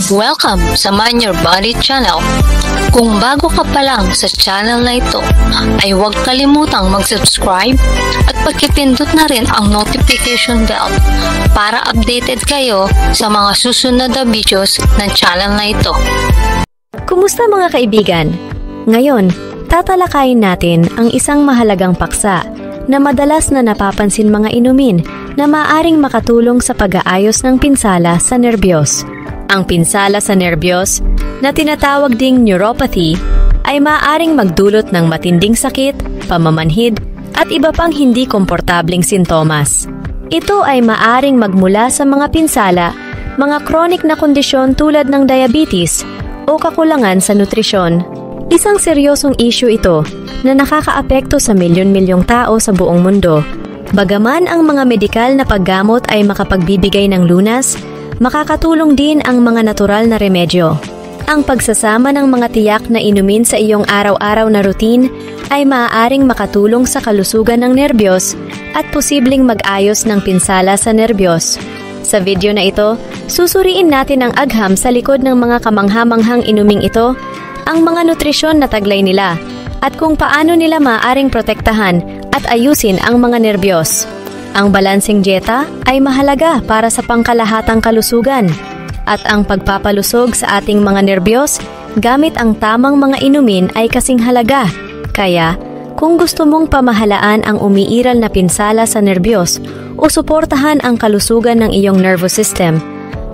Welcome sa Mind Your Body channel. Kung bago ka pa lang sa channel na ito, ay huwag kalimutang mag-subscribe at pagkipindot na rin ang notification bell para updated kayo sa mga susunod na videos ng channel na ito. Kumusta mga kaibigan? Ngayon, tatalakayin natin ang isang mahalagang paksa na madalas na napapansin mga inumin na maaaring makatulong sa pag-aayos ng pinsala sa nerbiyos. Ang pinsala sa nerbiyos, na tinatawag ding neuropathy, ay maaaring magdulot ng matinding sakit, pamamanhid, at iba pang hindi komportabling sintomas. Ito ay maaaring magmula sa mga pinsala, mga chronic na kondisyon tulad ng diabetes o kakulangan sa nutrisyon. Isang seryosong issue ito na nakakaapekto sa milyon-milyong tao sa buong mundo. Bagaman ang mga medikal na paggamot ay makapagbibigay ng lunas, makakatulong din ang mga natural na remedyo. Ang pagsasama ng mga tiyak na inumin sa iyong araw-araw na routine ay maaaring makatulong sa kalusugan ng nerbiyos at posibleng mag-ayos ng pinsala sa nerbiyos. Sa video na ito, susuriin natin ang agham sa likod ng mga kamangha-manghang inuming ito, ang mga nutrisyon na taglay nila, at kung paano nila maaaring protektahan at ayusin ang mga nerbiyos. Ang balanseng dieta ay mahalaga para sa pangkalahatang kalusugan at ang pagpapalusog sa ating mga nerbiyos gamit ang tamang mga inumin ay kasing halaga. Kaya, kung gusto mong pamahalaan ang umiiral na pinsala sa nerbiyos o suportahan ang kalusugan ng iyong nervous system,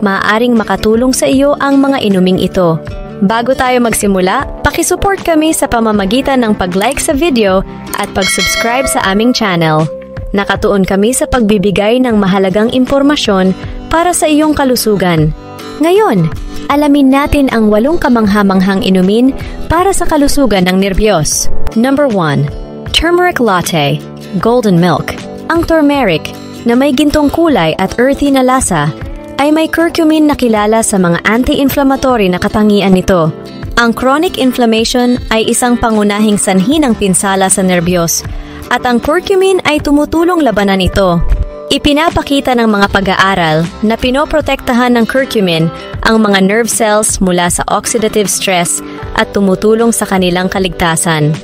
maaaring makatulong sa iyo ang mga inuming ito. Bago tayo magsimula, pakisupport kami sa pamamagitan ng pag-like sa video at pag-subscribe sa aming channel. Nakatuon kami sa pagbibigay ng mahalagang impormasyon para sa iyong kalusugan. Ngayon, alamin natin ang 8 kamangha-manghang inumin para sa kalusugan ng nerbiyos. Number 1. Turmeric Latte, Golden Milk. Ang turmeric, na may gintong kulay at earthy na lasa, ay may curcumin na kilala sa mga anti-inflammatory na katangian nito. Ang chronic inflammation ay isang pangunahing sanhi ng pinsala sa nerbiyos, at ang curcumin ay tumutulong labanan ito. Ipinapakita ng mga pag-aaral na pinoprotektahan ng curcumin ang mga nerve cells mula sa oxidative stress at tumutulong sa kanilang kaligtasan.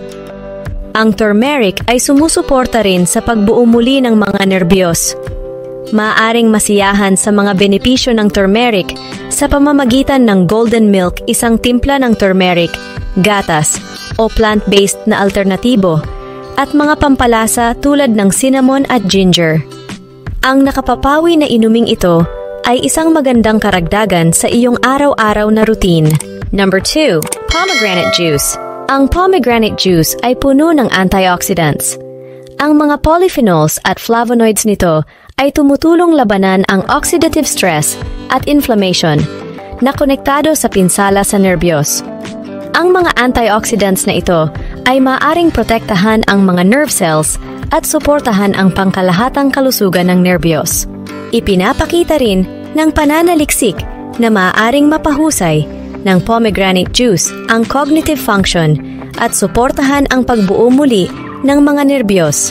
Ang turmeric ay sumusuporta rin sa pagbuo muli ng mga nerbiyos. Maaaring masiyahan sa mga benepisyo ng turmeric sa pamamagitan ng golden milk, isang timpla ng turmeric, gatas o plant-based na alternatibo, at mga pampalasa tulad ng cinnamon at ginger. Ang nakapapawi na inuming ito ay isang magandang karagdagan sa iyong araw-araw na routine. Number 2. Pomegranate Juice. Ang pomegranate juice ay puno ng antioxidants. Ang mga polyphenols at flavonoids nito ay tumutulong labanan ang oxidative stress at inflammation na konektado sa pinsala sa nerbiyos. Ang mga antioxidants na ito ay maaaring protektahan ang mga nerve cells at suportahan ang pangkalahatang kalusugan ng nerbiyos. Ipinapakita rin ng pananaliksik na maaaring mapahusay ng pomegranate juice ang cognitive function at suportahan ang pagbuo muli ng mga nerbiyos.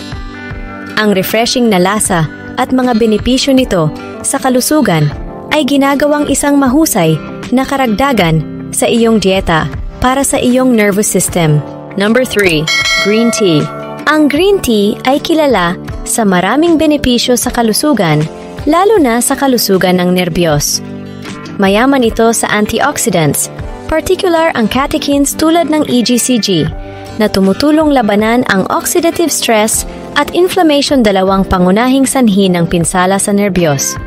Ang refreshing na lasa at mga benepisyo nito sa kalusugan ay ginagawang isang mahusay na karagdagan sa iyong dieta para sa iyong nervous system. Number 3. Green Tea. Ang green tea ay kilala sa maraming benepisyo sa kalusugan, lalo na sa kalusugan ng nerbiyos. Mayaman ito sa antioxidants, particular ang catechins tulad ng EGCG, na tumutulong labanan ang oxidative stress at inflammation, dalawang pangunahing sanhi ng pinsala sa nerbiyos.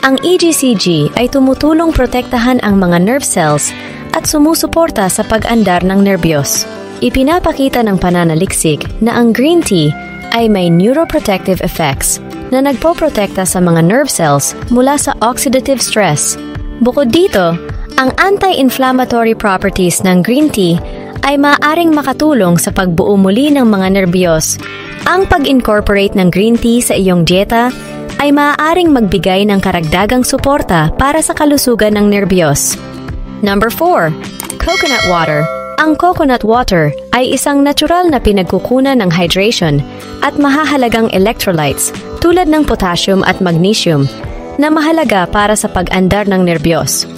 Ang EGCG ay tumutulong protektahan ang mga nerve cells at sumusuporta sa pag-andar ng nerbiyos. Ipinapakita ng pananaliksik na ang green tea ay may neuroprotective effects na nagpoprotekta sa mga nerve cells mula sa oxidative stress. Bukod dito, ang anti-inflammatory properties ng green tea ay maaaring makatulong sa pagbuo muli ng mga nerbiyos. Ang pag-incorporate ng green tea sa iyong dieta ay maaaring magbigay ng karagdagang suporta para sa kalusugan ng nerbiyos. Number 4. Coconut Water. Ang coconut water ay isang natural na pinagkukunan ng hydration at mahahalagang electrolytes tulad ng potassium at magnesium na mahalaga para sa pag-andar ng nerbiyos.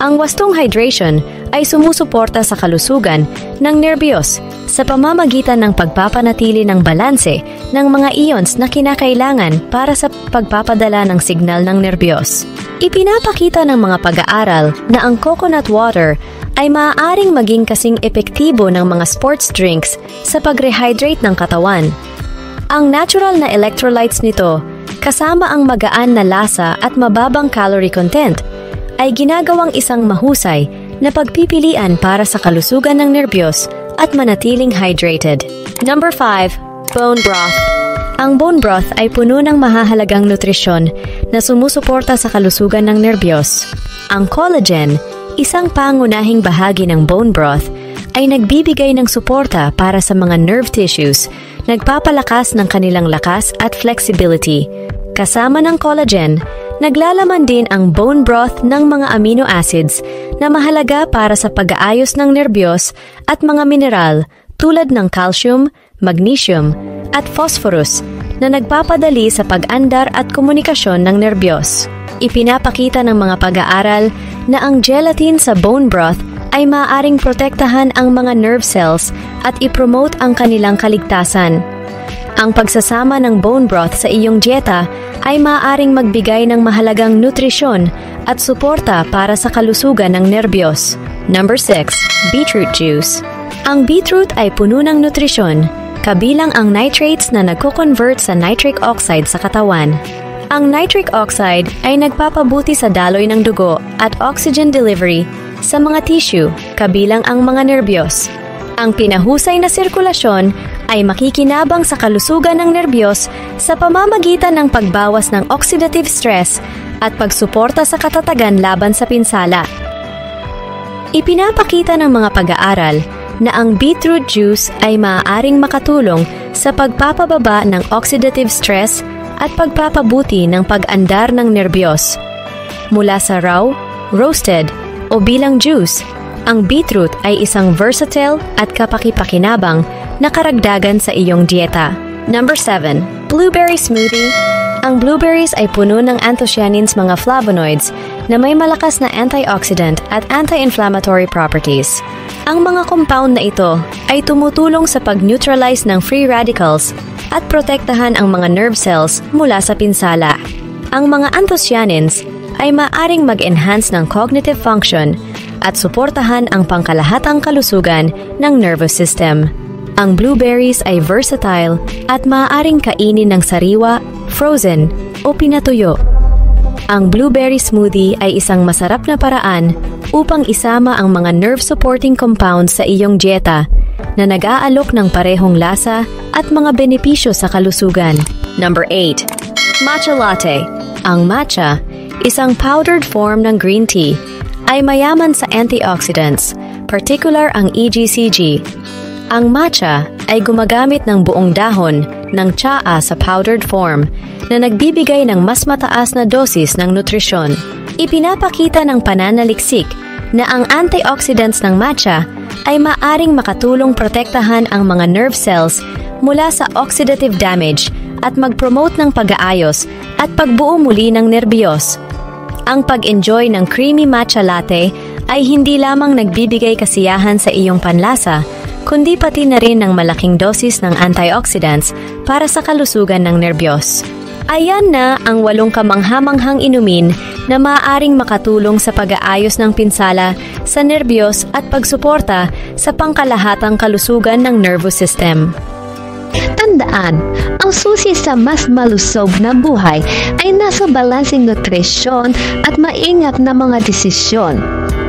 Ang wastong hydration ay sumusuporta sa kalusugan ng nerbiyos sa pamamagitan ng pagpapanatili ng balanse ng mga ions na kinakailangan para sa pagpapadala ng signal ng nerbiyos. Ipinapakita ng mga pag-aaral na ang coconut water ay maaaring maging kasing epektibo ng mga sports drinks sa pag-rehydrate ng katawan. Ang natural na electrolytes nito, kasama ang magaan na lasa at mababang calorie content, ay ginagawang isang mahusay na pagpipilian para sa kalusugan ng nerbiyos at manatiling hydrated. Number 5. Bone broth. Ang bone broth ay puno ng mahahalagang nutrisyon na sumusuporta sa kalusugan ng nerbiyos. Ang collagen, isang pangunahing bahagi ng bone broth, ay nagbibigay ng suporta para sa mga nerve tissues, nagpapalakas ng kanilang lakas at flexibility. Kasama ng collagen, naglalaman din ang bone broth ng mga amino acids na mahalaga para sa pag-aayos ng nerbiyos at mga mineral tulad ng calcium, magnesium, at phosphorus na nagpapadali sa pag-andar at komunikasyon ng nerbiyos. Ipinapakita ng mga pag-aaral na ang gelatin sa bone broth ay maaaring protektahan ang mga nerve cells at ipromote ang kanilang kaligtasan. Ang pagsasama ng bone broth sa iyong dieta ay maaaring magbigay ng mahalagang nutrisyon at suporta para sa kalusugan ng nerbiyos. Number 6. Beetroot juice. Ang beetroot ay puno ng nutrisyon, kabilang ang nitrates na nagko-convert sa nitric oxide sa katawan. Ang nitric oxide ay nagpapabuti sa daloy ng dugo at oxygen delivery sa mga tissue, kabilang ang mga nerbiyos. Ang pinahusay na sirkulasyon ay makikinabang sa kalusugan ng nerbiyos sa pamamagitan ng pagbawas ng oxidative stress at pagsuporta sa katatagan laban sa pinsala. Ipinapakita ng mga pag-aaral na ang beetroot juice ay maaaring makatulong sa pagpapababa ng oxidative stress at pagpapabuti ng pag-andar ng nerbiyos. Mula sa raw, roasted, o bilang juice, ang beetroot ay isang versatile at kapaki-pakinabang na karagdagan sa iyong dieta. Number 7. Blueberry smoothie. Ang blueberries ay puno ng anthocyanins, mga flavonoids na may malakas na antioxidant at anti-inflammatory properties. Ang mga compound na ito ay tumutulong sa pag-neutralize ng free radicals at protektahan ang mga nerve cells mula sa pinsala. Ang mga anthocyanins ay maaring mag-enhance ng cognitive function at suportahan ang pangkalahatang kalusugan ng nervous system. Ang blueberries ay versatile at maaaring kainin ng sariwa, frozen, o pinatuyo. Ang blueberry smoothie ay isang masarap na paraan upang isama ang mga nerve-supporting compounds sa iyong dieta na nag-aalok ng parehong lasa at mga benepisyo sa kalusugan. Number 8. Matcha latte. Ang matcha, isang powdered form ng green tea, ay mayaman sa antioxidants, particular ang EGCG. Ang matcha ay gumagamit ng buong dahon ng tsaa sa powdered form na nagbibigay ng mas mataas na dosis ng nutrisyon. Ipinapakita ng pananaliksik na ang antioxidants ng matcha ay maaring makatulong protektahan ang mga nerve cells mula sa oxidative damage at mag-promote ng pag-aayos at pagbuo muli ng nerbiyos. Ang pag-enjoy ng creamy matcha latte ay hindi lamang nagbibigay kasiyahan sa iyong panlasa, kundi pati na rin ng malaking dosis ng antioxidants para sa kalusugan ng nerbiyos. Ayan na ang 8 kamangha-manghang inumin na maaaring makatulong sa pag-aayos ng pinsala sa nerbiyos at pagsuporta sa pangkalahatang kalusugan ng nervous system. Tandaan, ang susi sa mas malusog na buhay ay nasa balanseng nutrisyon at maingat na mga desisyon.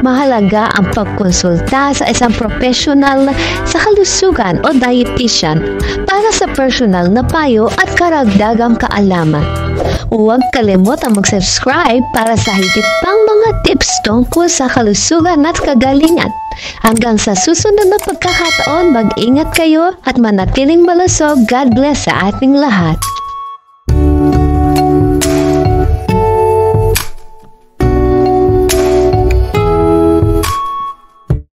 Mahalaga ang pagkonsulta sa isang profesional sa kalusugan o dietitian para sa personal na payo at karagdagang kaalaman. Huwag kalimutang mag-subscribe para sa higit pang mga tips tungkol sa kalusugan at kagalingan. Hanggang sa susunod na pagkakataon, mag-ingat kayo at manatiling malusog. God bless sa ating lahat.